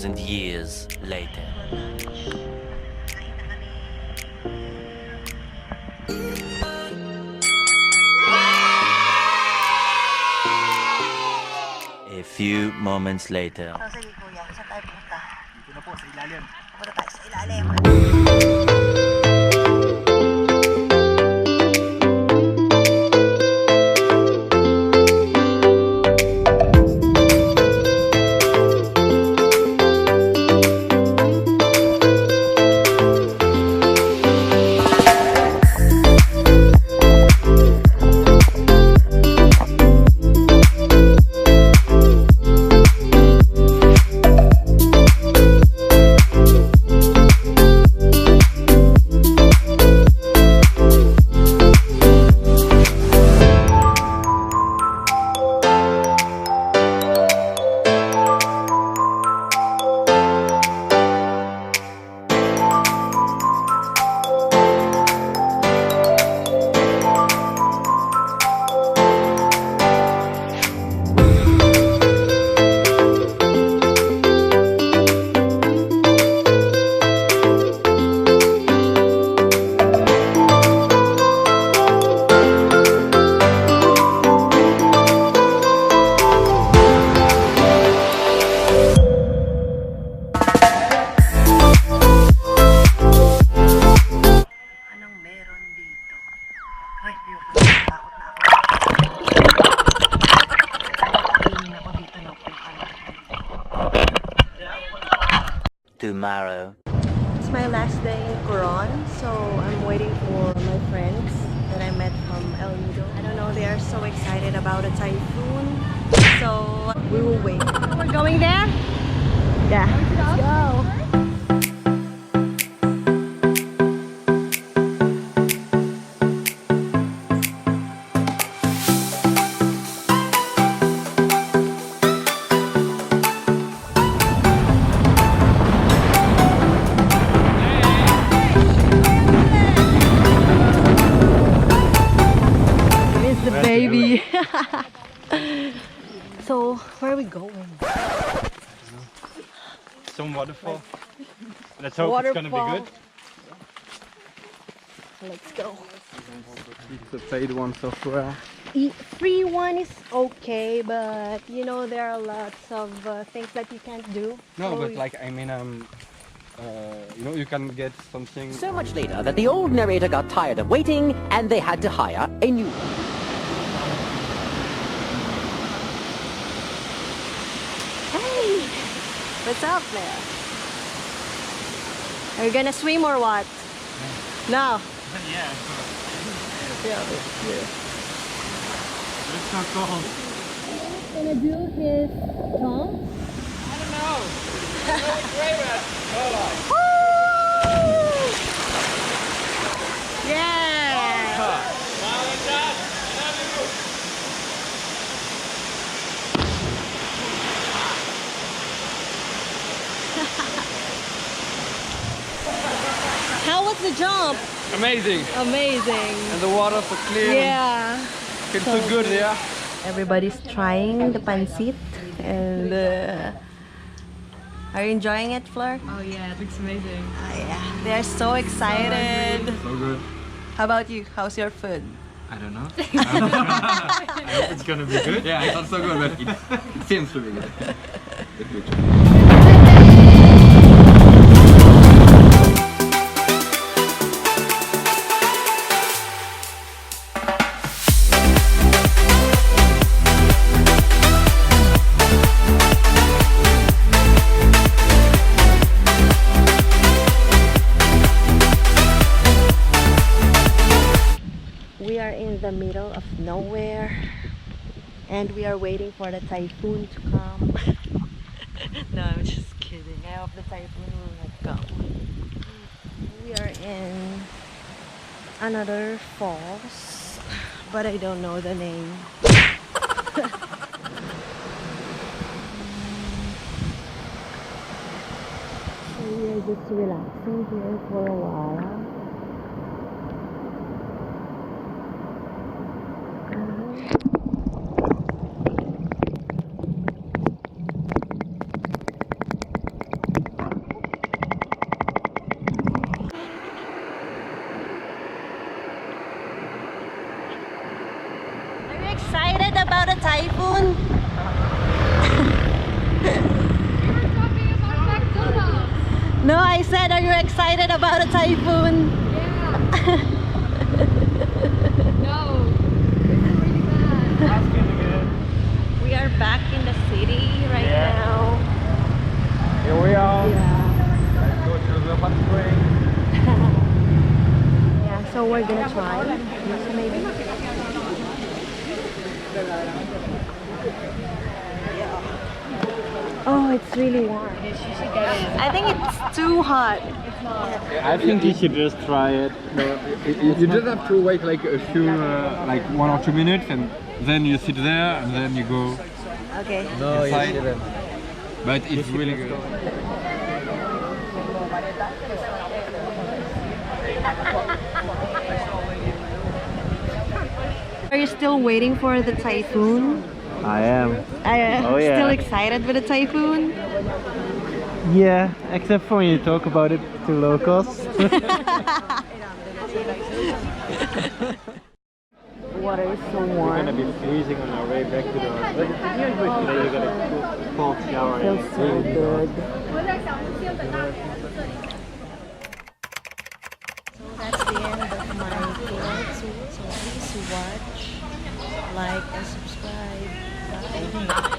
2,000 years later. A few moments later. So, sige kuya, saan tayo pupunta? Dito na po sa ilalim. Pupunta tayo sa ilalim. Tomorrow. It's my last day in Coron, so I'm waiting for my friends that I met from El Nido. I don't know, they are so excited about a typhoon, so we will wait. We're going there? Yeah, let's go. Baby. So, where are we going? Some waterfall. Let's hope it's gonna be good. Let's go. The paid one so far. Free one is okay, but you know there are lots of things that you can't do. No, So but like I mean, you know, you can get something. So much later that the old narrator got tired of waiting and they had to hire a new one. Hey, what's up there? Are you gonna swim or what? No. Yeah. Yeah. It's so cold. Gonna do his jump. I don't know. Yeah. How was the jump? Amazing. Amazing. And the water's so clear. Yeah. Feels so good, yeah. Everybody's trying the pancit, and are you enjoying it, Fleur? Oh yeah, it looks amazing. Yeah, they're so excited. So good. How about you? How's your food? I don't know. I hope it's gonna be good. Yeah, it's not so good, but it seems to be good. We are in the middle of nowhere, and we are waiting for the typhoon to come. No, I'm just kidding. I hope the typhoon will not come. We are in another falls, but I don't know the name. So we are just relaxing here for a while. No, I said, are you excited about a typhoon? No, it's really bad. We are back in the city right now. Here we are. Yeah. Let's go to the hot spring. Yeah, so we're gonna try. Maybe. Oh, it's really warm. I think it's too hot. I think you should just try it. You just have to wait like a few, like 1 or 2 minutes, and then you sit there, and then you go Okay. no, inside. But it's really good. Are you still waiting for the typhoon? I am. I am Oh, yeah. still excited with the typhoon. Yeah, except for when you talk about it to locals. Water is so We're warm. gonna be freezing on our way back to the hotel. Today you got a cold shower. Feels so good. So that's the end of my vlog. So please watch, like, and subscribe. Bye.